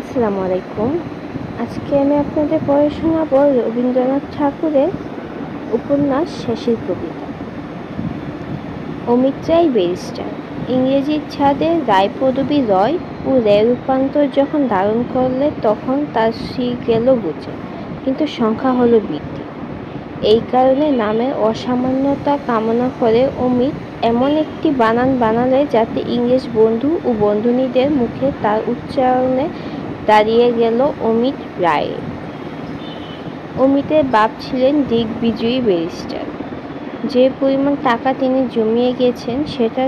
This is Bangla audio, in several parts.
আসসালামু আলাইকুম। আজকে আমি আপনাদের পড়ে শোনাবো রবীন্দ্রনাথ ঠাকুরের উপন্যাস শেষের কবিতা। অমিত রায় ব্যারিস্টার। ইংরেজির ছাদে রায়পদবী রয় ও রে রূপান্তর যখন ধারণ করলে তখন তার শ্রী গেল বুঝে, কিন্তু সংখ্যা হলো বৃদ্ধি। এই কারণে নামের অসামান্যতা কামনা করে অমিত এমন একটি বানান বানালে যাতে ইংরেজ বন্ধু ও বন্ধুনীদের মুখে তার উচ্চারণে দাঁড়িয়ে গেল অমিত রায়। অমিতের বাপ ছিলেন দিগ্বিজয়ী ব্যারিস্টার। যে পরিমাণ টাকা তিনি জমিয়ে গেছেন সেটা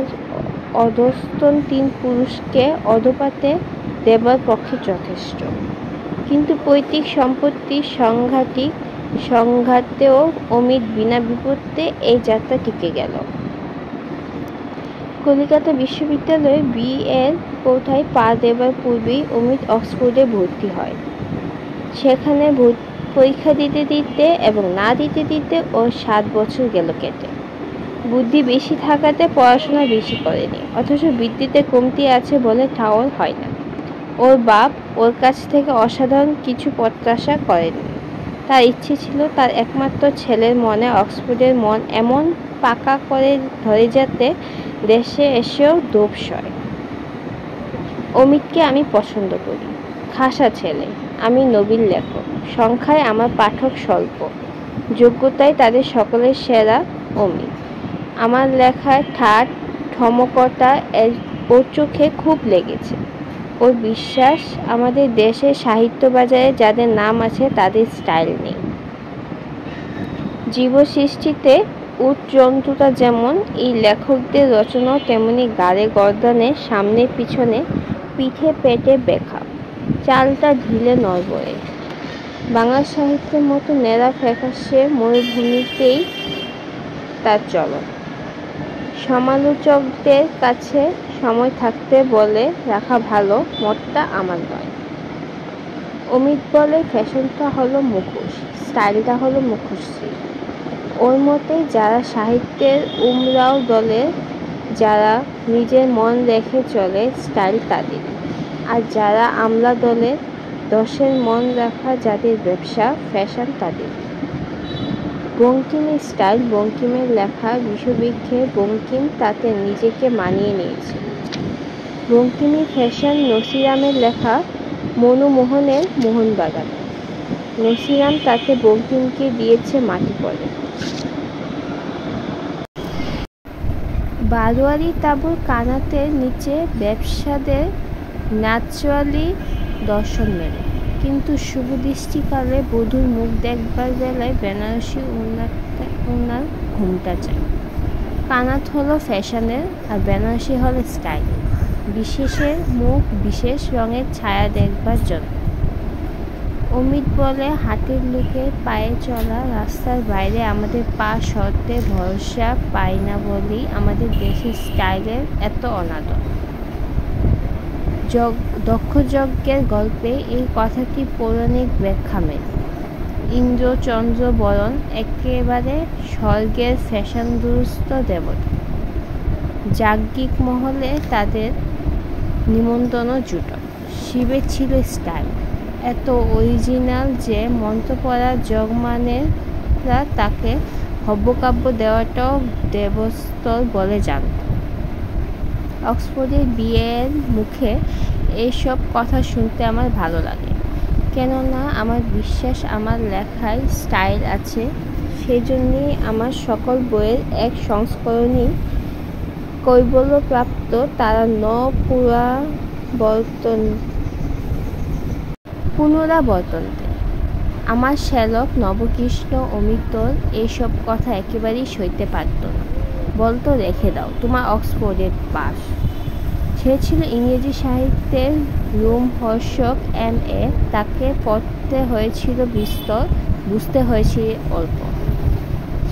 অধস্তন 3 পুরুষকে অধপাতে দেবার পক্ষে যথেষ্ট। কিন্তু পৈতৃক সম্পত্তির সংঘাতেও অমিত বিনা বিপত্তে এই যাত্রা টিকে গেল। কলিকাতা বিশ্ববিদ্যালয়ে বি.এর কোঠায় পা দেবার পূর্বেই অমিত অক্সফোর্ডে ভর্তি হয়। সেখানে পরীক্ষা দিতে দিতে এবং না দিতে দিতে ওর 7 বছর গেল কেটে। বুদ্ধি বেশি থাকাতে পড়াশোনা বেশি করেনি, অথচ বৃত্তিতে কমতি আছে বলে ঠাওর হয় না। ওর বাপ ওর কাছ থেকে অসাধারণ কিছু প্রত্যাশা করেননি। তার ইচ্ছে ছিল তার একমাত্র ছেলের মনে অক্সফোর্ডের মন এমন পাকা করে ধরে যাতে দেশে এসেও দোপ সয়। অমিতকে আমি পছন্দ করি। খাসা ছেলে, আমি নবীন লেখক, সংখ্যায় আমার পাঠক স্বল্প, যোগ্যতায় তাদের সকলের সেরা অমিত। আমার লেখায় ঠাট ঠমকটা ওর চোখে খুব লেগেছে। ওর বিশ্বাস আমাদের দেশের সাহিত্য বাজারে যাদের নাম আছে তাদের স্টাইল নেই। জীবসৃষ্টিতে উৎজন্তুতা যেমন এই লেখকদের রচনাও তেমনি গাড়ে গর্দানে, সামনে পিছনে, পিঠে পেটে বেখা, চালটা ঢিলে নড়বড়ে। বাংলা সাহিত্যের মতো নেড়া ফ্যাকাশে মরুভূমিতেই তার চলন। সমালোচকদের কাছে সময় থাকতে বলে রাখা ভালো, মতটা আমার নয়। অমিত বলে ফ্যাশনটা হলো মুখোশ, স্টাইলটা হলো মুখশ্রী। ওর মতে যারা সাহিত্যের উমরাও দলে, যারা নিজের মন রেখে চলে, স্টাইল তাদের। আর যারা আমলা দলে, দশের মন রাখা যাদের ব্যবসা, ফ্যাশন তাদের। বঙ্কিমের স্টাইল, বঙ্কিমের লেখা বিষবৃক্ষে বঙ্কিম তাতে নিজেকে মানিয়ে নিয়েছে। বঙ্কিমী ফ্যাশন নসিরামের লেখা মনমোহনের মোহনবাগান। নসিরাম তাতে বঙ্কিমকে দিয়েছে মাটি পড়ে। বারোয়ারি তাঁবুর কানাতের নিচে ব্যবসাদের ন্যাচারালি দর্শন মেলে, কিন্তু শুভদৃষ্টিকালে বধূর মুখ দেখবার বেলায় বেনারসি উনার ঘুমটা চায়। কানাত হলো ফ্যাশনের আর বেনারসি হলো স্টাইল, বিশেষের মুখ বিশেষ রঙের ছায়া দেখবার জন্য। অমিত বলে হাটের লোকের পায়ে চলা রাস্তার বাইরে আমাদের পা সরতে ভরসা পাই না বলেই আমাদের দেশের স্টাইলের এত অনাদর। দক্ষযজ্ঞের গল্পে এই কথাটি পৌরাণিক ব্যাখ্যা মেলে। ইন্দ্রচন্দ্র বরণ একেবারে স্বর্গের ফ্যাশনদুরস্ত দেবতা। যাজ্ঞিক মহলে তাদের নিমন্ত্রণ জুটো। শিবের ছিল স্টাইল এত অরিজিনাল যে মন্ত্র পড়া জগমানেরা তাকে হব্যকাব্য দেওয়াটাও দেবস্তর বলে জানত। অক্সফোর্ডের বি.এর মুখে এইসব কথা শুনতে আমার ভালো লাগে, কেননা আমার বিশ্বাস আমার লেখায় স্টাইল আছে। সেজন্যই আমার সকল বইয়ের এক সংস্করণই কৈবল্যপ্রাপ্ত, তারা পুনরাবর্তন্তে। আমার শ্যালক নবকৃষ্ণ অমিতর এইসব কথা একেবারেই সইতে পারত না, বলতো রেখে দাও, তোমার অক্সফোর্ডের পাস। সে ছিল ইংরেজি সাহিত্যের রোমহর্ষক M.A, তাকে পড়তে হয়েছিল বিস্তর, বুঝতে হয়েছিল অল্প।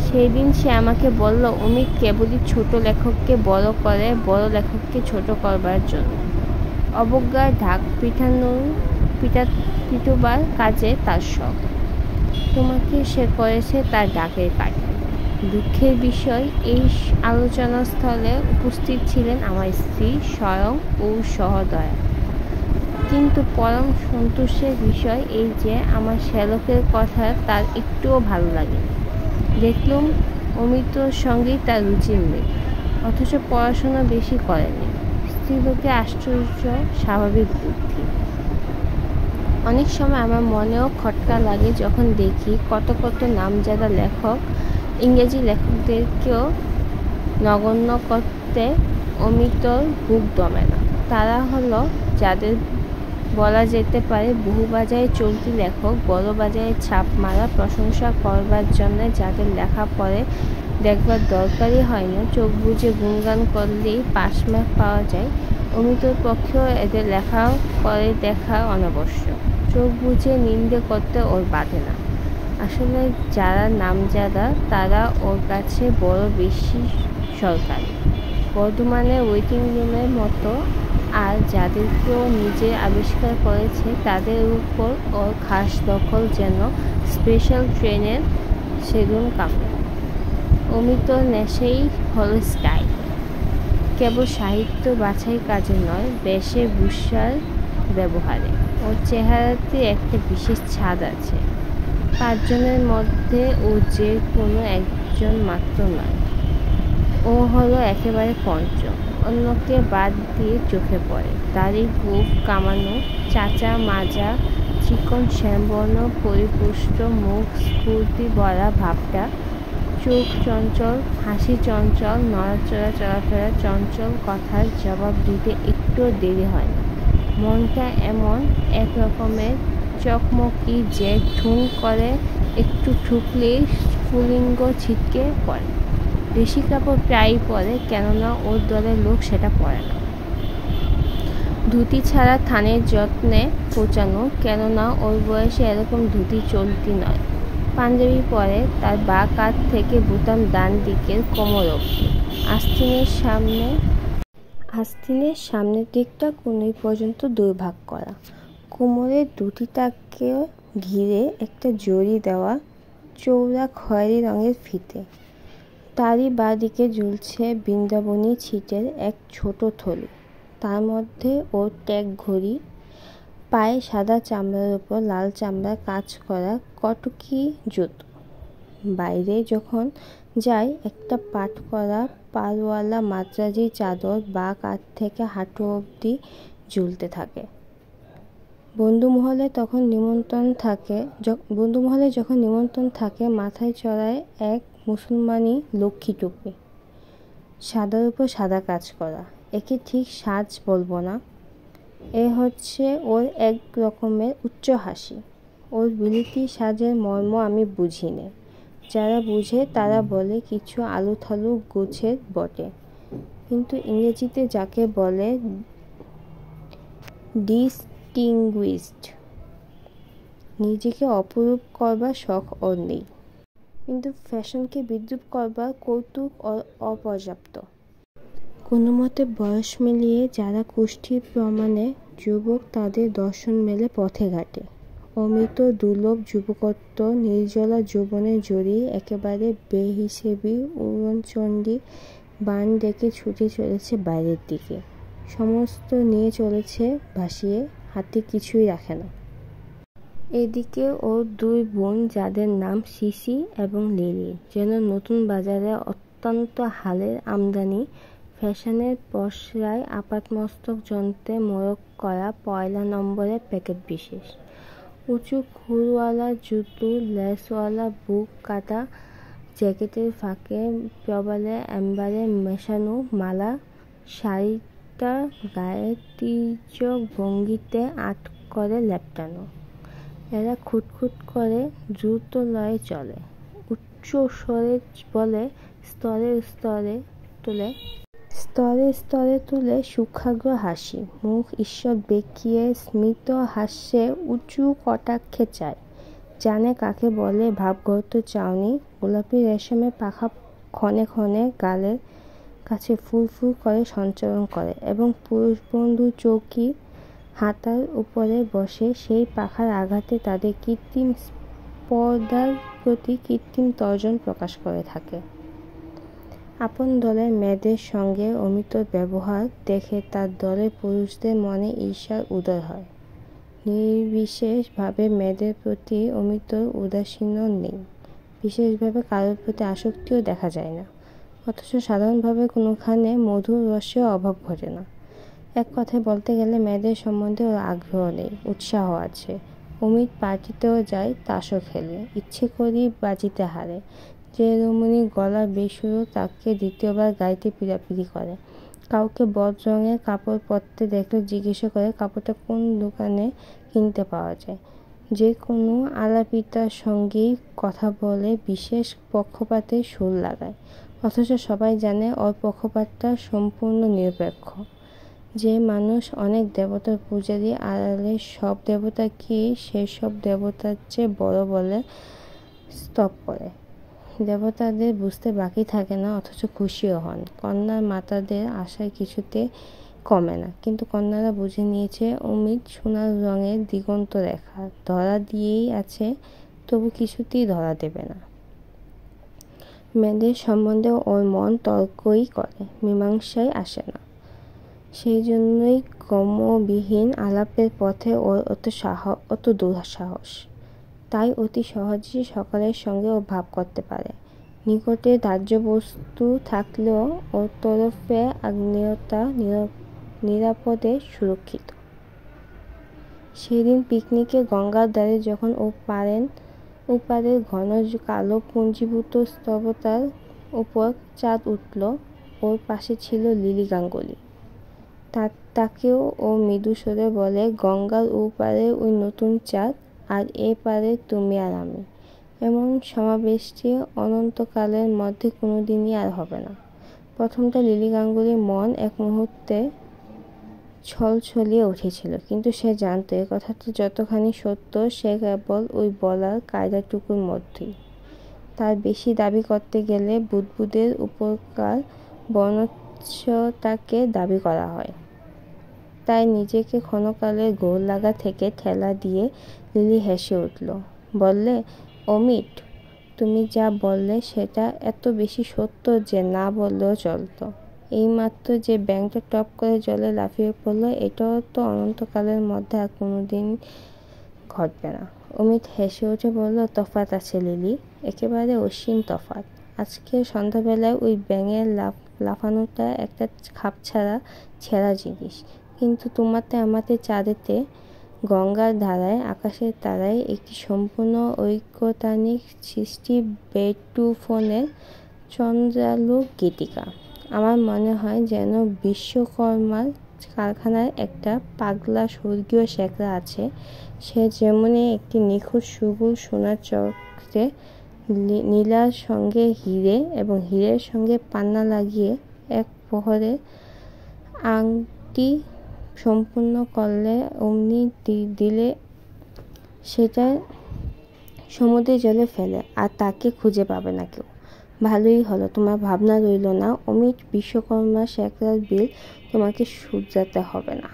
সেদিন সে আমাকে বলল, অমিত কেবলই ছোট লেখককে বড় করে, বড় লেখককে ছোট করবার জন্য। অবজ্ঞার ঢাক পিটোবার কাজে তার শখ। তোমাকে সে করেছে তার ডাকের কাঠি। দুঃখের বিষয়, এই আলোচনাস্থলে উপস্থিত ছিলেন আমার স্ত্রী স্বয়ং ও সহদয়া। কিন্তু পরম সন্তোষের বিষয় এই যে আমার শ্যালকের কথা তার একটুও ভালো লাগেনি। দেখলুম অমিতর সঙ্গেই তার রুচির মিল, অথচ পড়াশোনা বেশি করেনি। স্ত্রীলোকে আশ্চর্য স্বাভাবিক বুদ্ধি। অনেক সময় আমার মনেও খটকা লাগে যখন দেখি কত কত নামজাদা লেখক ইংরেজি লেখকদেরকেও নগণ্য করতে অমিতর বুক দমে না। তারা হলো যাদের বলা যেতে পারে বহু বাজারে চলতি লেখক, বড় বাজারে ছাপ মারা, প্রশংসা করবার জন্য যাদের লেখা পড়ে দেখবার দরকারই হয় না, চোখ বুজে গুণগান করলেই পাস মার্ক পাওয়া যায়। অমিতর পক্ষেও এদের লেখা করে দেখা অনাবশ্যক। চোখ বুজে নিন্দে করতে ওর বাধে না। আসলে যারা নামজাদা তারা ওর কাছে বড় বেশি সরকারি, বর্ধমানের ওয়েটিং রুমের মতো, আর যাদেরকেও নিজে আবিষ্কার করেছে তাদের উপর ওর খাস দখল যেন স্পেশাল ট্রেনের সেগুন কাপড়। অমিতর নেশাই হল স্টাইল, কেবল সাহিত্য বাছাই কাজে নয়, বেশে ভূষার ব্যবহারে। ওর চেহারাতে একটা বিশেষ ছাদ আছে। 5 জনের মধ্যে ও যে কোনো একজন মাত্র নয়, ও হলো একেবারে পঞ্চম। অন্যকে বাদ দিয়ে চোখে পড়ে। দাড়ি গোঁফ কামানো, চাচা মাজা, চিকন শ্যামবর্ণ পরিপুষ্ট মুখ, স্ফূর্তি ভরা ভাবটা, চোখ চঞ্চল, হাসি চঞ্চল, নড়াচড়া চলাফেরা চঞ্চল, কথার জবাব দিতে একটুও দেরি হয় না। মনটা এমন এক রকমের চকমকি যে ঠুন করে একটু ঠুকলেই স্ফুলিঙ্গ ছিটকে পড়ে। বেশি কাপড় প্রায়ই পরে, কেননা ওর দলের লোক সেটা পরে না। ধুতি ছাড়া থানের যত্নে পচানো, কেননা ওর বয়সে এরকম ধুতি চলতি নয়। পাঞ্জাবি পরে, তার বাঁ কাঁধ থেকে বোতাম ডান দিকের কোমর অবধি। আস্তিনের সামনের দিকটা কনুই পর্যন্ত 2 ভাগ করা। কোমরের ধুতিটাকে ঘিরে একটা জড়ি দেওয়া চৌড়া খয়েরি রঙের ফিতে। তারই বাঁ দিকে ঝুলছে বৃন্দাবনী ছিটের এক ছোট থলি। তার মধ্যে ওর ট্যাগ ঘড়ি, পায়ে সাদা চামড়ার উপর লাল চামড়া কাজ করা কটকি জুতো। বাইরে যখন যায় একটা পাট করা পাড়ওয়ালা মাদ্রাজি চাদর বাঁ কাঁধ থেকে হাঁটু অবধি ঝুলতে থাকে। বন্ধুমহলে যখন নিমন্ত্রণ থাকে মাথায় চড়ায় এক মুসলমানি লক্ষ্মী টুপি, সাদার উপর সাদা কাজ করা। একে ঠিক সাজ বলবো না, এ হচ্ছে ওর এক রকমের উচ্চ হাসি। ওর বিলিতি সাজের মর্ম আমি বুঝি নে, যারা বুঝে তারা বলে কিছু আলুথালু গোছের বটে, কিন্তু ইংরেজিতে যাকে বলে ডিসটিংগুইশড। নিজেকে অপরূপ করবার শখ ওর নেই, কিন্তু ফ্যাশনকে বিদ্রূপ করবার কৌতুক অপর্যাপ্ত। কোনো মতে বয়স মিলিয়ে যারা কুষ্ঠির প্রমাণে যুবক তাদের দর্শন মেলে পথে ঘাটে। অমিত দুর্লভ যুবকত্ব, নির্জলা যৌবনের জড়ি একেবারে বেহিসেবি উড়নচণ্ডী বান ডেকে ছুটে চলেছে বাইরের দিকে। সমস্ত নিয়ে চলেছে ভাসিয়ে, হাতে কিছুই রাখে না। এদিকে ওর 2 বোন, যাদের নাম সিসি এবং লিলি, যেন নতুন বাজারে অত্যন্ত হালের আমদানি, ফ্যাশনের পসরায় আপাতমস্তক যন্ত্রে মোড়ক করা 1 নম্বরের প্যাকেট বিশেষ। উঁচু খুরওয়ালা জুতো, লেসওয়ালা বুক কাটা জ্যাকেটের ফাঁকে প্রবালে এম্বারে মেশানো মালা, শাড়িটা গায়ে তীর্যক ভঙ্গিতে আট করে লেপটানো। এরা খুটখুট করে দ্রুত লয়ে চলে, উচ্চ স্বরে বলে, স্তরে স্তরে তুলে সূক্ষ্মাগ্র হাসি, মুখ ঈষৎ বেঁকিয়ে স্মিত হাস্যে উঁচু কটাক্ষে চায়। জানে কাকে বলে ভাবগর্ত চাউনি। গোলাপি রেশমের পাখা ক্ষণে ক্ষণে গালের কাছে ফুল ফুল করে সঞ্চারণ করে, এবং পুরুষ বন্ধু চৌকি হাতার উপরে বসে সেই পাখার আঘাতে তাদের কৃত্রিম স্পর্ধার প্রতি কৃত্রিম তর্জন প্রকাশ করে থাকে। আপন দলের মেয়েদের সঙ্গে অমিতর ব্যবহার দেখে তার দলের পুরুষদের মনে ঈর্ষার উদয় হয়। নির্বিশেষভাবে মেয়েদের প্রতি অমিতর উদাসীন্য নেই, বিশেষভাবে কারোর প্রতি আসক্তিও দেখা যায় না। অথচ সাধারণভাবে কোনোখানে মধুর রসেও অভাব ঘটে না। এক কথায় বলতে গেলে মেয়েদের সম্বন্ধে ওর আগ্রহ নেই, উৎসাহ আছে। অমিত পার্টিতেও যায়, তাসও খেলে, ইচ্ছে করেই বাজিতে হারে। যে রমণী গলা বেসুরো তাকে দ্বিতীয়বার গাইতে পিড়াপিড়ি করে। কাউকে বদ রঙের কাপড় পরতে দেখলে জিজ্ঞাসা করে কাপড়টা কোন দোকানে কিনতে পাওয়া যায়। যে কোনো আলাপিতার সঙ্গেই কথা বলে, বিশেষ পক্ষপাতে সুর লাগায়। অথচ সবাই জানে ওর পক্ষপাতটা সম্পূর্ণ নিরপেক্ষ। যে মানুষ অনেক দেবতার পূজারী, আড়ালে সব দেবতাকে সেই সব দেবতার চেয়ে বড় বলে স্তব করে। দেবতাদের বুঝতে বাকি থাকে না, অথচ খুশিও হন। কন্যার মাতাদের আশায় কিছুতে কমে না, কিন্তু কন্যারা বুঝে নিয়েছে অমিত সোনার রঙের দিগন্ত রেখা ধরা দিয়েই আছে, তবু কিছুতেই ধরা দেবে না। মেয়েদের সম্বন্ধে ওর মন তর্কই করে, মীমাংসায় আসে না। সেই জন্যই ক্রমবিহীন আলাপের পথে ওর অত দুঃসাহস। তাই অতি সহজেই সকলের সঙ্গে ও ভাব করতে পারে। নিকটে দাহ্য বস্তু থাকলেও ওর তরফে আগ্নেয়তা নিরাপদে সুরক্ষিত। সেদিন পিকনিকে গঙ্গার ধারে যখন ওপারের ঘন কালো পুঞ্জীভূত স্তব্ধতার ওপর চাঁদ উঠল, ওর পাশে ছিল লিলি গাঙ্গুলি। তাকেও ও মৃদু স্বরে বলে, গঙ্গার ওপারে ওই নতুন চাঁদ, আর এ পারে তুমি আর আমি। এমন সমাবেশটি অনন্তকালের মধ্যে কোনোদিনই আর হবে না। প্রথমটা লিলি গাঙ্গুলির মন এক মুহূর্তে ছলছলিয়ে উঠেছিল, কিন্তু সে জানত এ কথাটা যতখানি সত্য সে কেবল ওই বলার কায়দাটুকুর মধ্যেই। তার বেশি দাবি করতে গেলে বুদ্বুদের উপরকার বনচ্ছটাকে দাবি করা হয়। তাই নিজেকে ক্ষণকালের গোল লাগা থেকে ঠেলা দিয়ে লিলি হেসে উঠল, বললে, অমিট, তুমি যা বললে সেটা এত বেশি সত্য যে না বললেও চলত। এইমাত্র যে ব্যাঙটা টপ করে জলে লাফিয়ে পড়ল, এটাও তো অনন্তকালের মধ্যে আর কোনোদিন ঘটবে না। অমিত হেসে উঠে বলল, তফাৎ আছে লিলি, একেবারে অসীম তফাৎ। আজকে সন্ধ্যাবেলায় ওই ব্যাঙের লাফানোটা একটা খাপছাড়া ছেঁড়া জিনিস, কিন্তু তোমাতে আমাতে চাঁদেতে, গঙ্গার ধারায়, আকাশের তারায় একটি সম্পূর্ণ ঐকতানিক সৃষ্টি, বেটুফনের চন্দ্রালু গীতিকা। আমার মনে হয় যেন বিশ্বকর্মার কারখানার একটা পাগলা স্বর্গীয় শেখরা আছে, সে যেমনি একটি নিখুঁত সুগুল সোনার চক্রে নীলার সঙ্গে হিরে এবং হীরের সঙ্গে পান্না লাগিয়ে এক প্রহরে আংটি সম্পূর্ণ করলে, অমনি দিলে সেটা সমুদ্রের জলে ফেলে, আর তাকে খুঁজে পাবে না কেউ। ভালোই হলো, তোমার ভাবনা রইল না অমিট, বিশ্বকর্মা শেখরার বিল তোমাকে শুধরাতে হবে না।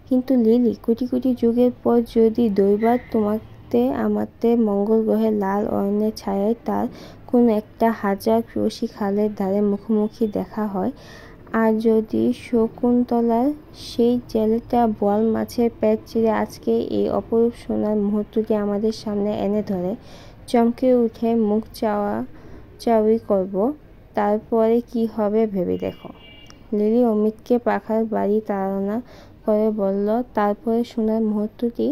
কিন্তু লিলি, কোটি কোটি যুগের পর যদি দৈবাৎ তোমাতে আমাতে মঙ্গল গ্রহের লাল অরণ্যের ছায়ায় তার কোন একটা হাজার রসি খালের ধারে মুখোমুখি দেখা হয়, আর যদি শকুন্তলার সেই ছেলেটা বোয়াল মাছের পেট চিরে আজকে এই অপরূপ সোনার মুহূর্তটি আমাদের সামনে এনে ধরে, চমকে উঠে মুখ চাওয়াচাওয়ি করব, তারপরে কি হবে ভেবে দেখো। লিলি অমিতকে পাখার বাড়ি তাড়না করে বলল, তারপরে সোনার মুহূর্তটি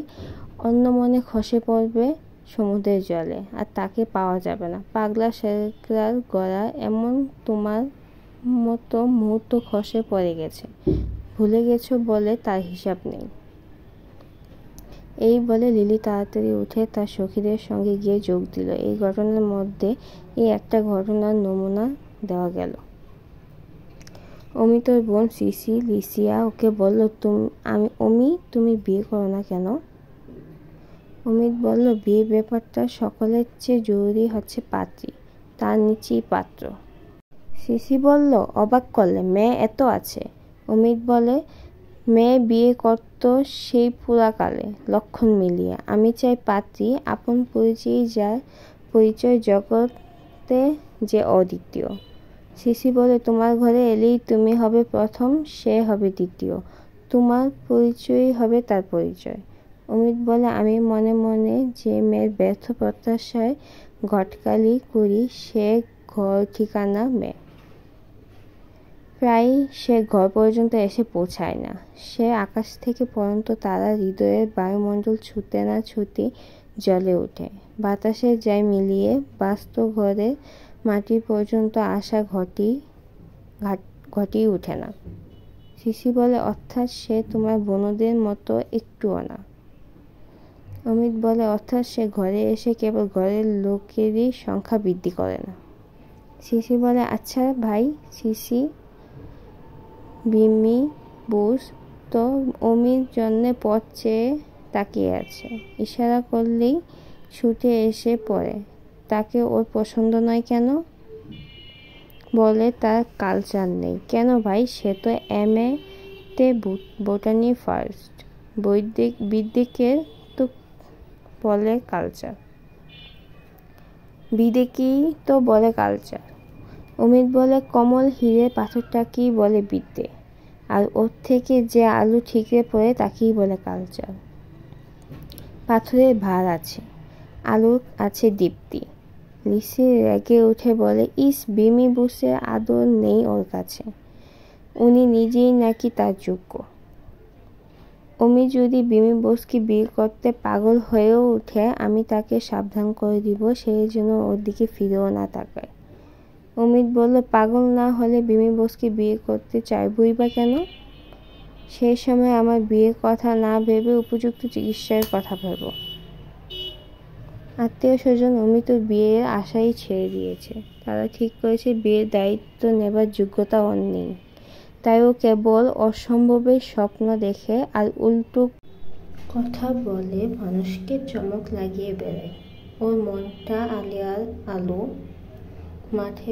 অন্যমনে খসে পড়বে সমুদ্রের জলে, আর তাকে পাওয়া যাবে না। পাগলা শেখরার গড়া এমন তোমার মতো মুহূর্ত খসে পড়ে গেছে, ভুলে গেছো বলে তার হিসাব নেই। এই বলে লিলি তাড়াতাড়ি উঠে তার সখীদের সঙ্গে গিয়ে যোগ দিল। এই ঘটনার মধ্যে এই একটা ঘটনার নমুনা দেওয়া গেল। অমিতর বোন সিসি লিসিয়া ওকে বলল, তুমি বিয়ে করো না কেন? অমিত বলল, বিয়ের ব্যাপারটা সকলের চেয়ে জরুরি হচ্ছে পাত্রী, তার নিচেই পাত্র। সিসি বলল, অবাক করলে, মেয়ে এত আছে? অমিত বলে, মেয়ে বিয়ে করত সেই পুরাকালে, লক্ষণ মিলিয়ে। আমি চাই পাত্রী আপন পরিচয়ই, যার পরিচয় জগতে যে অদ্বিতীয়। সিসি বলে, তোমার ঘরে এলেই তুমি হবে প্রথম, সে হবে দ্বিতীয়, তোমার পরিচয়ই হবে তার পরিচয়। অমিত বলে, আমি মনে মনে যে মেয়ের ব্যর্থ প্রত্যাশায় ঘটকালি করি সে ঘর ঠিকানা মেয়ে। প্রায় সে ঘর পর্যন্ত এসে পৌঁছায় না। সে আকাশ থেকে পড়ন্ত তারা হৃদয়ের বায়ুমণ্ডল ছুঁতে না ছুঁতে জ্বলে ওঠে, বাতাসে যায় মিলিয়ে, বাস্ত ঘরের মাটি পর্যন্ত আসা ঘটিয়ে ওঠে না। সিসি বলে, অর্থাৎ সে তোমার বোনদের মতো একটুও না। অমিত বলে, অর্থাৎ সে ঘরে এসে কেবল ঘরের লোকেরই সংখ্যা বৃদ্ধি করে না। সিসি বলে, আচ্ছা ভাই সিসি বিমি বুঝ তো অমির জন্যে পথ চেয়ে তাকিয়ে আছে, ইশারা করলেই ছুটে এসে পড়ে। তাকে ওর পছন্দ নয় কেন? বলে তার কালচার নেই। কেন ভাই, সে তো MA তে বোটানি ফার্স্ট, বিদেকের তো বলে কালচার, বিদেকেই তো বলে কালচার। অমিত বলে, কমল হীরের পাথরটাকেই বলে বিদ্যে, আর ওর থেকে যে আলু ঠিকরে পড়ে তাকেই বলে কালচার। পাথরের ভার আছে, আলুর আছে দীপ্তি। লিসি রেগে উঠে বলে, ইস, বিমি বুসের আদর নেই ওর কাছে, উনি নিজেই নাকি তার যোগ্য। অমি যদি বিমি বোসকে বিয়ে করতে পাগল হয়েও উঠে, আমি তাকে সাবধান করে দিব, সেই জন্য ওর দিকে ফিরেও না তাকায়। অমিত বলল, পাগল না হলে বিমি বোসকে বিয়ে করতে চাইবই বা কেন? সেই সময় আমার বিয়ের কথা না ভেবে উপযুক্ত চিকিৎসার কথা ভেব। আত্মীয় স্বজন অমিতর বিয়ের আশাই ছেড়ে দিয়েছে। তারা ঠিক করেছে বিয়ের দায়িত্ব নেবার যোগ্যতা ওর নেই, তাই ও কেবল অসম্ভবের স্বপ্ন দেখে আর উল্টো কথা বলে মানুষকে চমক লাগিয়ে বেড়ায়। ওর মনটা আলিয়ার আলো মাঠে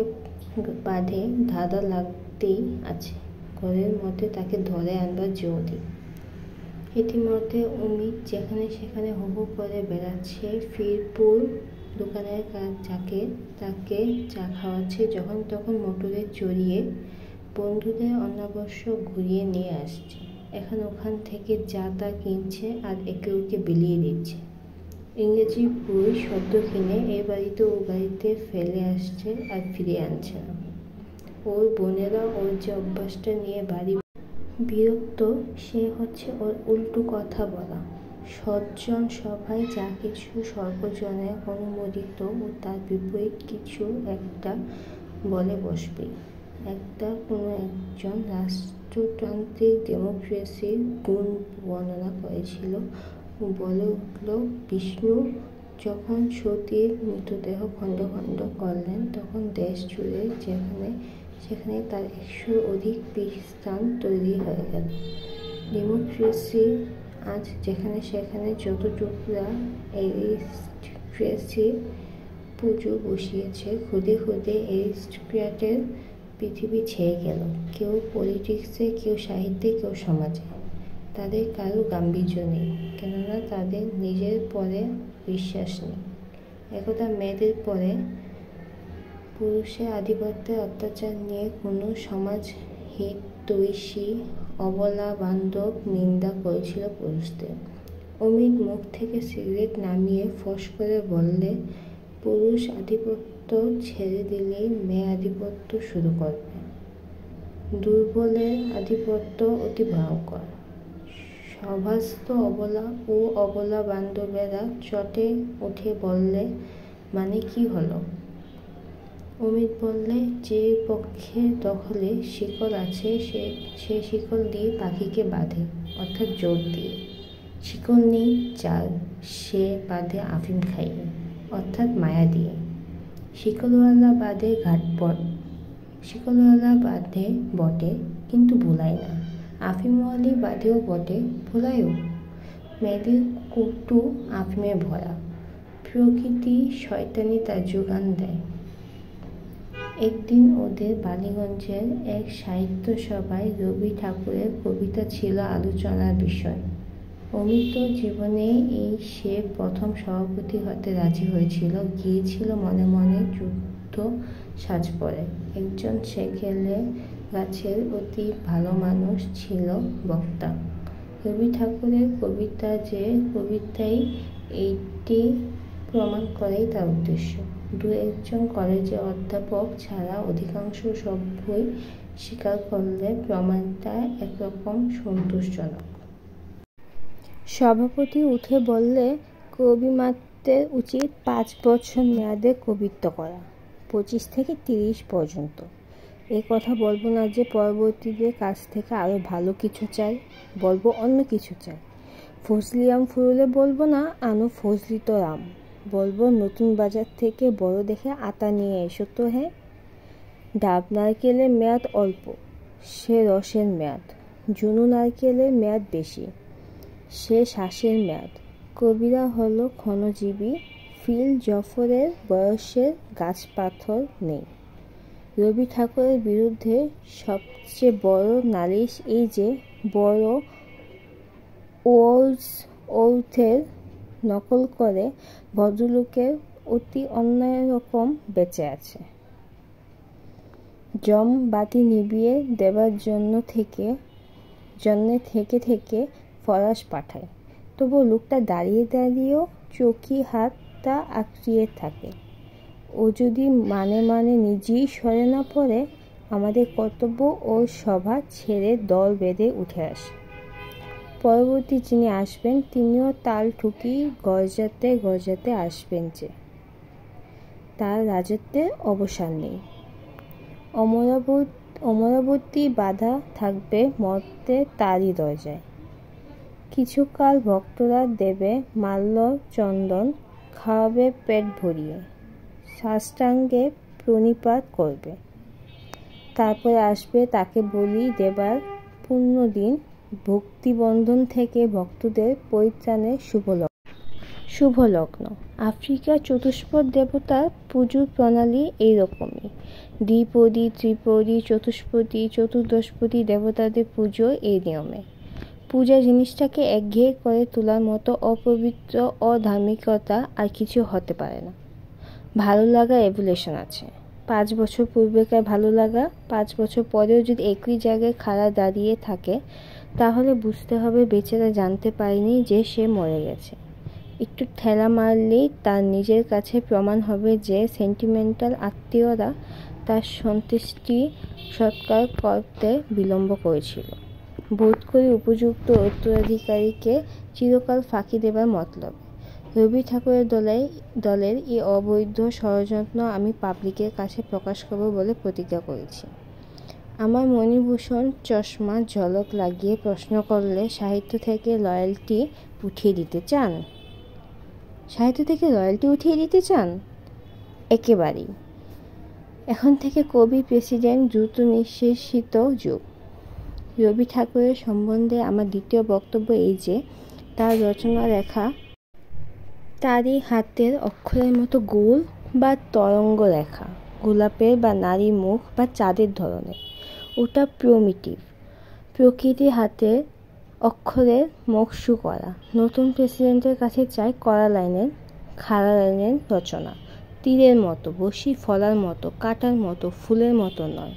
বাঁধে ধাঁধা লাগতেই আছে, ঘরের মধ্যে তাকে ধরে আনবার জোরই। ইতিমধ্যে অমিত যেখানে সেখানে হু হু করে বেড়াচ্ছে, ফিরপুর দোকানের যাকে তাকে চা খাওয়াচ্ছে, যখন তখন মোটরে চড়িয়ে বন্ধুদের অনাবশ্যক ঘুরিয়ে নিয়ে আসছে, এখন ওখান থেকে যা তা কিনছে আর একে ওকে বিলিয়ে দিচ্ছে। ইংরেজি বই সদ্য কিনে এ বাড়িতে ও বাড়িতে ফেলে আসছে আর ফিরে আনছে না। ওর বোনেরা ওর যে অভ্যাসটা নিয়ে বাড়ি বিরক্ত, সে হচ্ছে ওর উল্টো কথা বলা। সজ্জন সভায় যা কিছু সর্বজনের অনুমোদিত ও তার বিপরীত কিছু একটা বলে বসবেই। কোনো একজন রাষ্ট্রতান্ত্রিক ডেমোক্রেসির গুণ বর্ণনা করেছিল ও বলে উঠল, বিষ্ণু যখন সতীর মৃতদেহ খণ্ড খণ্ড করলেন, তখন দেশ জুড়ে সেখানে তার 100 অধিক পীঠস্থান তৈরি হয়ে গেল। ডেমোক্রেসি আজ যেখানে সেখানে যত টুকরা এরিস্টক্রেসি পুজো বসিয়েছে, খুদে খুদে এরিস্টক্র্যাটের পৃথিবী ছেয়ে গেল, কেউ পলিটিক্সে, কেউ সাহিত্যে, কেউ সমাজে। তাদের কারো গাম্ভীর্য নেই, কেননা তাদের নিজের পরে বিশ্বাস নেই। একদা মেয়েদের পরে পুরুষের আধিপত্যের অত্যাচার নিয়ে কোনো সমাজ হিতৈষী অবলা বান্ধব নিন্দা করেছিল পুরুষদের। অমিত মুখ থেকে সিগারেট নামিয়ে ফস করে বললে, পুরুষ আধিপত্য ছেড়ে দিলেই মেয়ে আধিপত্য শুরু করবে। দুর্বলের আধিপত্য অতি ভয়ঙ্কর। সভাস্থ অবলা ও অবলা বান্ধবেরা চটে উঠে বললে, মানে কি হলো? অমিত বললে, যে পক্ষের দখলে শিকল আছে সে শিকল দিয়ে পাখিকে বাঁধে, অর্থাৎ জোর দিয়ে। শিকল নেই যার, সে বাঁধে আফিম খাইয়ে, অর্থাৎ মায়া দিয়ে। শিকলওয়ালা বাঁধে বটে, কিন্তু ভোলায় না। আফিমওয়ালি বাঁধেও বটে, ভোলায়ও। মেয়েদের কৌটু আফিমে ভরা, প্রকৃতি শয়তানি তার যোগান দেয়। একদিন ওদের বালিগঞ্জের এক সাহিত্য সভায় রবি ঠাকুরের কবিতা ছিল আলোচনার বিষয়। অমিত জীবনে এই সে প্রথম সভাপতি হতে রাজি হয়েছিল, গিয়েছিল মনে মনে যুদ্ধ সাজ পরে। একজন সেকেলে গাছের অতি ভালো মানুষ ছিল বক্তা, রবি ঠাকুরের কবিতা যে কবিতাই এইটি প্রমাণ করেই তার উদ্দেশ্য। দু একজন কলেজের অধ্যাপক ছাড়া অধিকাংশ সভ্যই স্বীকার করলে প্রমাণটা একরকম সন্তোষজনক। সভাপতি উঠে বললে, কবি মাত্রের উচিত 5 বছর মেয়াদে কবিত্ব করা, 25 থেকে 30 পর্যন্ত। এই কথা বলবো না যে পরবর্তীদের কাছ থেকে আরও ভালো কিছু চাই, বলবো অন্য কিছু চাই। ফজলি আম ফুরুলে বলবো না আনো ফজলি তো আম, বলবো নতুন বাজার থেকে বড় দেখে আতা নিয়ে এসো তো। হ্যাঁ, ডাব নারকেলের মেয়াদ অল্প, সে রসের মেয়াদ। জুনু নারকেলের মেয়াদ বেশি, সে শ্বাসের মেয়াদ। কবিরা হলো ক্ষণজীবী, ফিল জফরের বয়সের গাছ পাথর নেই। রবি ঠাকুরের বিরুদ্ধে সবচেয়ে বড় নালিশ এই যে বড় ওয়ার্ডসওয়ার্থের নকল করে ভদ্রলোকের অতি অন্যায় রকম বেঁচে আছে। জম বাতি নিভিয়ে দেবার জন্য থেকে ফরাস পাঠায়, তবু লোকটা দাঁড়িয়ে দাঁড়িয়েও চৌকি হাতটা আঁকড়িয়ে থাকে। ও যদি মানে নিজেই সরে না পড়ে, আমাদের কর্তব্য ওর সভা ছেড়ে দল বেঁধে উঠে আসে। পরবর্তী যিনি আসবেন তিনিও তাল ঠুকি গর্জাতে আসবেন যে তার রাজত্বের অবসান নেই। অমরাবতী বাধা থাকবে মর্তে তারই দরজায়। কিছুকাল ভক্তরা দেবে মাল্য চন্দন, খাওয়াবে পেট ভরিয়ে, সাষ্টাঙ্গে প্রণিপাত করবে। তারপরে আসবে তাকে বলি দেবার পুণ্যদিন, ভক্তিবন্ধন থেকে ভক্তদের পরিত্রাণের শুভ লগ্ন। আফ্রিকার চতুষ্পদ দেবতার পুজোর প্রণালী এইরকমই। দ্বিপদী, ত্রিপদী, চতুষ্পদী, চতুর্দশপদী দেবতাদের পুজো এই নিয়মে। পূজা জিনিসটাকে একঘেয়ে করে তোলার মতো অপবিত্র অধার্মিকতা আর কিছু হতে পারে না। ভালো লাগা এভলিউশন আছে। 5 বছর পূর্বেকার ভালো লাগা 5 বছর পরেও যদি একই জায়গায় খাড়া দাঁড়িয়ে থাকে, তাহলে বুঝতে হবে বেচারা জানতে পারেনি যে সে মরে গেছে। একটু ঠেলা মারলেই তার নিজের কাছে প্রমাণ হবে যে সেন্টিমেন্টাল আত্মীয়রা তার সন্তুষ্টি সৎকার করতে বিলম্ব করেছিল, বোধ করি উপযুক্ত উত্তরাধিকারীকে চিরকাল ফাঁকি দেবার মতলবে। রবি ঠাকুরের দলের এই অবৈধ ষড়যন্ত্র আমি পাবলিকের কাছে প্রকাশ করব বলে প্রতিজ্ঞা করেছি। আমার মণিভূষণ চশমা ঝলক লাগিয়ে প্রশ্ন করলে, সাহিত্য থেকে রয়্যালটি উঠিয়ে দিতে চান? একেবারেই। এখন থেকে কবি প্রেসিডেন্ট দ্রুত নিঃশেষিত যুগ। রবি ঠাকুরের সম্বন্ধে আমার দ্বিতীয় বক্তব্য এই যে তার রচনা রেখা তারই হাতের অক্ষরের মতো গোল বা তরঙ্গ রেখা, গোলাপের বা নারী মুখ বা চাঁদের ধরনের। ওটা প্রিমিটিভ, প্রকৃতির হাতের অক্ষরের মকসু করা। নতুন প্রেসিডেন্টের কাছে চাই কড়া লাইনের, খাড়া লাইনের রচনা। তীরের মতো, বসি ফলার মতো, কাটার মতো, ফুলের মতো নয়,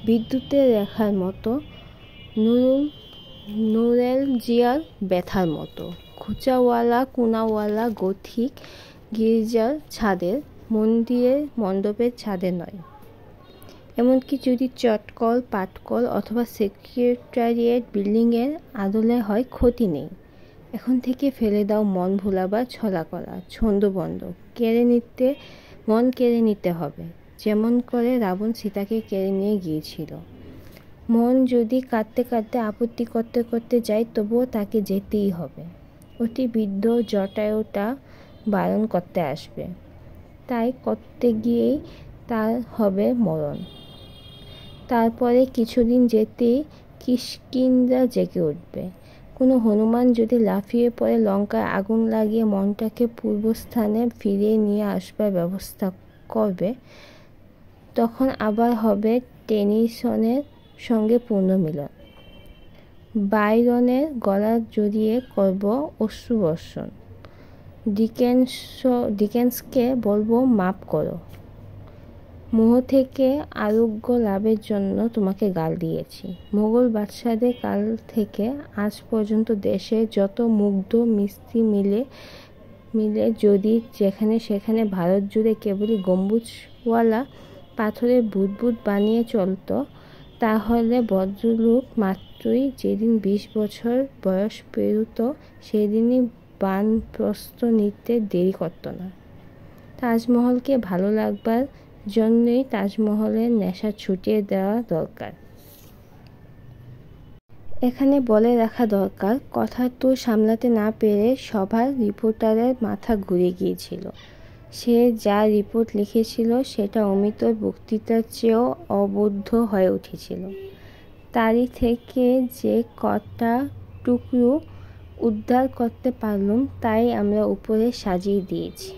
বিদ্যুতের রেখার মতো, নুরেলজিয়ার ব্যথার মতো, খোঁচাওয়ালা কোনাওয়ালা গথিক গির্জার ছাদের, মণ্ডপের ছাদে নয়। এমনকি যদি চটকল, পাটকল অথবা সেক্রেটারিয়েট বিল্ডিংয়ের আদলে হয়, ক্ষতি নেই। এখন থেকে ফেলে দাও মন ভোলাবার ছলা করা, ছন্দবন্ধ। মন কেড়ে নিতে হবে, যেমন করে রাবণ সীতাকে কেড়ে নিয়ে গিয়েছিল। মন যদি কাঁদতে কাঁদতে আপত্তি করতে যায়, তবুও তাকে যেতেই হবে। অতি বৃদ্ধ জটায়ুটা বারণ করতে আসবে, তাই করতে গিয়েই তার হবে মরণ। তারপরে কিছুদিন যেতেই কিষ্কিন্ধ্রা জেগে উঠবে। কোনো হনুমান যদি লাফিয়ে পড়ে লঙ্কায় আগুন লাগিয়ে মনটাকে পূর্বস্থানে ফিরিয়ে নিয়ে আসবার ব্যবস্থা করবে, তখন আবার হবে টেনিসনের সঙ্গে পুনর্মিলন। বাইরনের গলা জড়িয়ে করব অশ্রুবর্ষণ। ডিকেন্সকে বলবো মাপ করো। মোহ থেকে আরোগ্য লাভের জন্য তোমাকে গাল দিয়েছি। মোগল বাদশাদের কাল থেকে আজ পর্যন্ত দেশে যত মুগ্ধ মিস্ত্রি মিলে যদি যেখানে সেখানে ভারত জুড়ে কেবলই গম্বুজওয়ালা পাথরের বুদবুদ বানিয়ে চলত, তাহলে ভদ্রলোক মাত্রই যেদিন 20 বছর বয়স পেরুত সেদিনই বানপ্রস্থ নিতে দেরি করত না। তাজমহলকে ভালো লাগবার জন্যই তাজমহলের নেশা ছুটিয়ে দেওয়া দরকার। এখানে বলে রাখা দরকার, কথা তো সামলাতে না পেরে সভার রিপোর্টারের মাথা ঘুরে গিয়েছিল। সে যা রিপোর্ট লিখেছিল সেটা অমিতর বক্তৃতার চেয়েও অবদ্ধ হয়ে উঠেছিল। তারই থেকে যে কটা টুকরো উদ্ধার করতে পারলুম তাই আমরা উপরে সাজিয়ে দিয়েছি।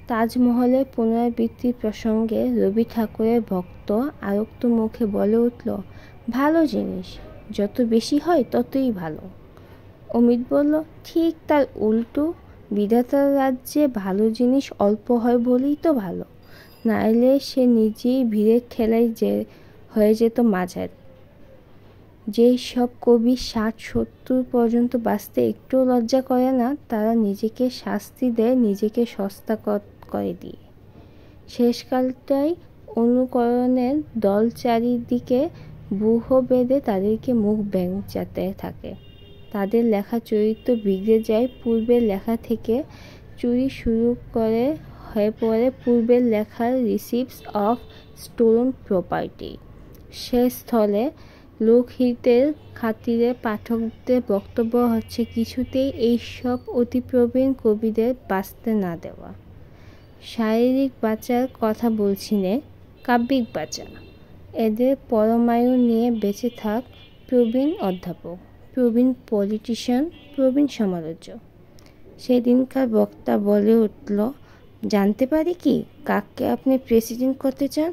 তাজমহলের পুনরাবৃত্তির প্রসঙ্গে রবি ঠাকুরের ভক্ত আরক্ত মুখে বলে উঠল, ভালো জিনিস যত বেশি হয় ততই ভালো। অমিত বলল, ঠিক তার উল্টো, বিধাতার রাজ্যে ভালো জিনিস অল্প হয় বলেই তো ভালো, নাইলে সে নিজেই ভিড়ের ঠেলায় হয়ে যেত মাঝার। যেই সব কবি 60-70 পর্যন্ত বাঁচতে একটু লজ্জা করে না, তারা নিজেকে শাস্তি দেয় নিজেকে সস্তা করে দিয়ে। শেষকালটাই অনুকরণের দল চারিদিকে ব্যূহ বেঁধে তাদেরকে মুখ ব্যাংচাতে থাকে। তাদের লেখা চরিত্র বিগড়ে যায়, পূর্বের লেখা থেকে চুরি শুরু হয়ে পড়ে পূর্বের লেখার রিসিপ্টস অফ স্টোলন প্রপার্টি। সে স্থলে লোকহিতের খাতিরে পাঠকদের বক্তব্য হচ্ছে কিছুতেই এইসব অতি প্রবীণ কবিদের বাঁচতে না দেওয়া। শারীরিক বাঁচার কথা বলছি নে, কাব্যিক বাঁচা। এদের পরমায়ু নিয়ে বেঁচে থাক প্রবীণ অধ্যাপক, প্রবীণ পলিটিশিয়ান, প্রবীণ সমালোচক। সেদিনকার বক্তা বলে উঠল, জানতে পারি কি কাকে আপনি প্রেসিডেন্ট করতে চান?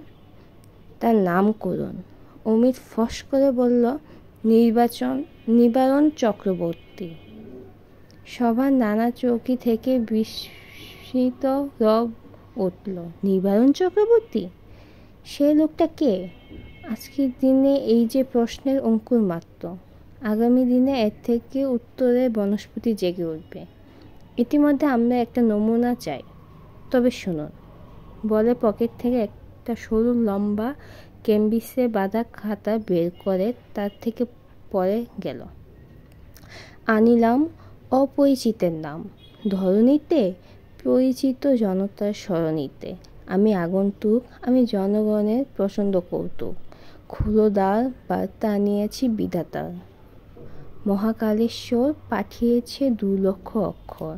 তার নাম করুন। অমিত ফস করে বলল, নিবারণ চক্রবর্তী। সবার নানা চৌকি থেকে বিস্মিত রব উঠল। নিবারণ চক্রবর্তী? সে লোকটা কে? আজকের দিনে এই যে প্রশ্নের অঙ্কুর মাত্র, আগামী দিনে এর থেকে উত্তরের বনস্পতি জেগে উঠবে। ইতিমধ্যে আমরা একটা নমুনা চাই, তবে শুনুন। বলে পকেট থেকে একটা সরু লম্বা ক্যানভিসে বাঁধা খাতা বের করে তার থেকে পড়ে গেল। আনিলাম অপরিচিতের নাম, ধরণীতে পরিচিত জনতার সরণিতে। আমি আগন্তুক, আমি জনগণের প্রচণ্ড কৌতুক। ক্ষুরোদার বার্তা আনিয়াছি বিধাতার। মহাকালেশ্বর পাঠিয়েছে 2 লক্ষ অক্ষর।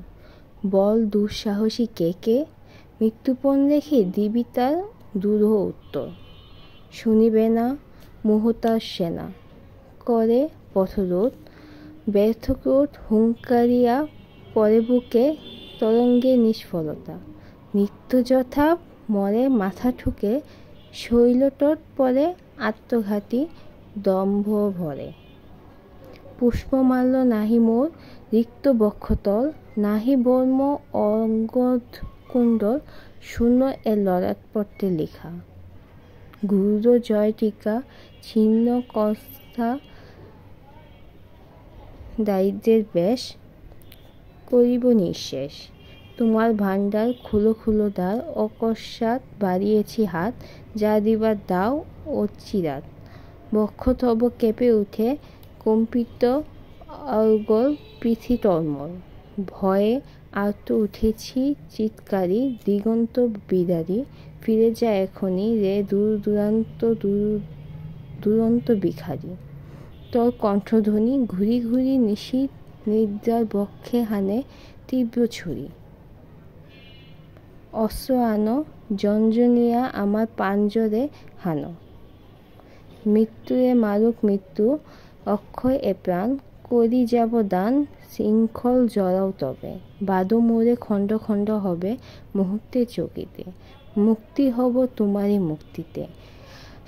বল দুঃসাহসী কে কে, মৃত্যুপণ রেখে দিবি তার দুরূহ উত্তর। শুনিবে না মুহূর্তার সেনা, করে পথরোধ। ব্যর্থক্রোধ হুঙ্কারিয়া পরে বুকে, তরঙ্গে নিষ্ফলতা। মৃত্যু যথা মরে মাথা ঠুকে, শৈলতট পরে আত্মঘাতী দম্ভ ভরে। পুষ্পমাল্য নাহি মোর রিক্ত বক্ষতল, নাহি বর্ম অঙ্গদকুণ্ডল, শূন্য এ ললাটপট্টে লেখা। গূঢ় জয় টিকা, ছিন্ন কস্থা, দারিদ্র্যের বেশ, করিব নিঃশেষ। তোমার ভাণ্ডার খুলো খুলো দ্বার, অকস্মাৎ বাড়িয়েছি হাত, যা দিবার দাও অচিরাত। বক্ষ তব কেঁপে উঠে, কম্পিত অর্গল পৃথি তন্ময়। ভয়ে আর্ত উঠেছি চিৎকারি, দিগন্ত বিদারী। ফিরে যা এখনই রে দুরন্ত ভিখারি। তোর কণ্ঠধ্বনি ঘুরি ঘুরি নিশীথ নিদ্রার বক্ষে হানে তীব্র ছুরি। অস্ত্র আনো, জঞ্জনিয়া আমার পাঞ্জরে হানো। মৃত্যুরে মারুক মৃত্যু, অক্ষয় এ প্রাণ। করি যাব দান, শৃঙ্খল জড়াও তবে। বাদো মোরে খণ্ড খণ্ড হবে মুহূর্তে চকিতে। মুক্তি হব তোমারই মুক্তিতে।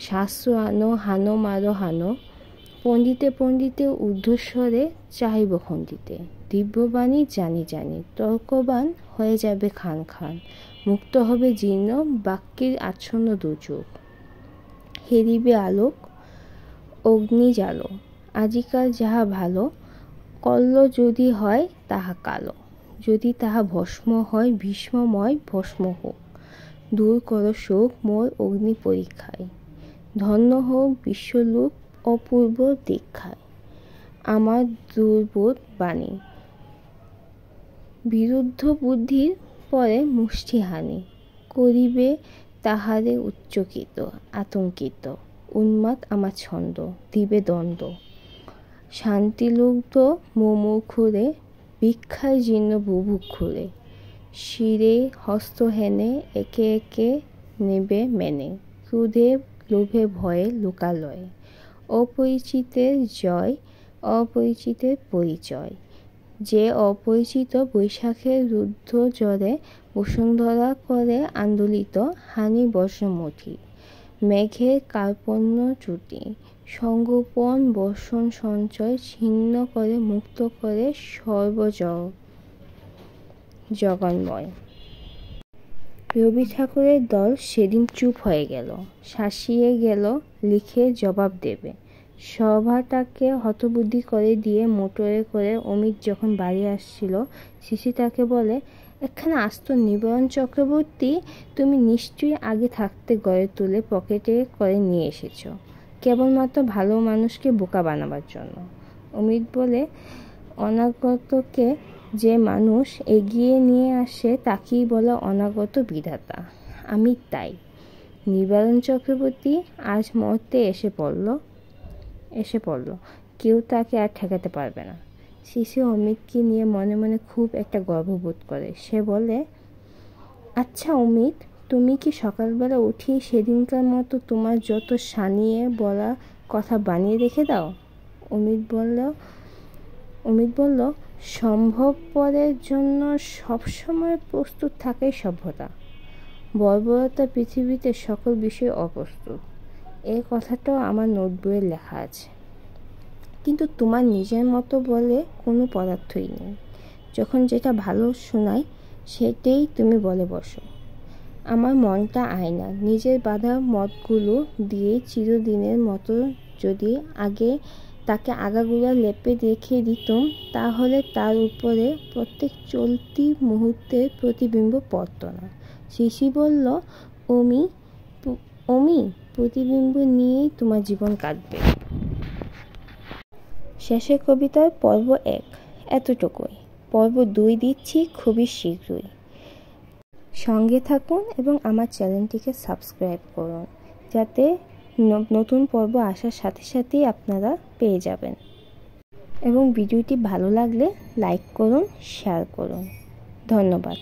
শাস্ত্র আনো, হানো মারো হানো। পণ্ডিতে পণ্ডিতে ঊর্ধ্বস্বরে চাহিব খণ্ডিতে। দিব্যবাণী জানি জানি, তর্কবান হয়ে যাবে খান খান। মুক্ত হবে জীর্ণ বাক্যের আচ্ছন্ন দুচোখ। হেরিবে আলোক অগ্নি জালো, আজিকাল যাহা ভালো, কল্ল যদি হয় তাহা কালো। যদি তাহা ভস্ম হয় ভীষ্মময় ভস্ম হোক, দূর করো শোক মোর অগ্নি পরীক্ষায়। ধন্য হোক বিশ্বলোক অপূর্ব দীক্ষায়, আমার দুর্বোধ বাণী। বিরুদ্ধ বুদ্ধির পরে মুষ্টিহানি, করিবে তাহারে উচ্চকিত আতঙ্কিত। উন্মাদ আমার ছন্দ, দিবে দ্বন্দ্ব। শান্তিলুব্ধ মুমুক্ষুরে, ভিক্ষায় জীর্ণ বুভুক্ষুরে। শিরে হস্ত হেনে একে একে নেবে মেনে, ক্রোধে লোভে ভয়ে লোকালয়ে। অপরিচিতের জয়, অপরিচিতের পরিচয়। যে অপরিচিত বৈশাখের রুদ্ধ জ্বরে বসুন্ধরা করে আন্দোলিত, হানি বর্ষমথি। মেঘের কার্পণ্য চ্যুতি, সংগোপন বর্ষণ সঞ্চয়, ছিন্ন করে মুক্ত করে জগন্ময়। রবি ঠাকুরের দল সেদিন চুপ হয়ে গেল, শাসিয়ে গেল লিখে জবাব দেবে। সভাটাকে হতবুদ্ধি করে দিয়ে মোটরে করে অমিত যখন বাড়ি আসছিল, সিসি তাকে বলে, একখানা আস্ত নিবারণ চক্রবর্তী তুমি নিশ্চয়ই আগে থাকতে গড়ে তুলে পকেটে করে নিয়ে এসেছ, কেবলমাত্র ভালো মানুষকে বোকা বানাবার জন্য। অমিত বলে, অনাগতকে যে মানুষ এগিয়ে নিয়ে আসে তাকেই বলে অনাগত বিধাতা। আমি তাই। নিবারণ চক্রবর্তী আজ মরতে এসে পড়ল, কেউ তাকে আর ঠেকাতে পারবে না। সিসি অমিতকে নিয়ে মনে মনে খুব একটা গর্ববোধ করে। সে বলে, আচ্ছা অমিত, তুমি কি সকালবেলা উঠিয়ে সেদিনকার মতো তোমার যত সানিয়ে বলা কথা বানিয়ে রেখে দাও? অমিত বলল, সম্ভবপরের জন্য সবসময় প্রস্তুত থাকাই সভ্যতা। বর্বরতা পৃথিবীতে সকল বিষয়ে অপ্রস্তুত। এই কথাটাও আমার নোটবইয়ে লেখা আছে। কিন্তু তোমার নিজের মতো বলে কোনো পদার্থই নেই। যখন যেটা ভালো শোনায় সেটাই তুমি বলে বসো। আমার মনটা আয়না, নিজের বাঁধা মতগুলো দিয়ে চিরদিনের মতো যদি তাকে আগাগোড়া লেপে রেখে দিতুম, তাহলে তার উপরে প্রত্যেক চলতি মুহূর্তের প্রতিবিম্ব পড়ত না। সিসি বলল, অমি, প্রতিবিম্ব নিয়েই তোমার জীবন কাটবে। শেষের কবিতার পর্ব 1 এতটুকুই। পর্ব 2 দিচ্ছি খুবই শীঘ্রই। সঙ্গে থাকুন এবং আমার চ্যানেলটিকে সাবস্ক্রাইব করুন, যাতে নতুন পর্ব আসার সাথে সাথেই আপনারা পেয়ে যাবেন। এবং ভিডিওটি ভালো লাগলে লাইক করুন, শেয়ার করুন। ধন্যবাদ।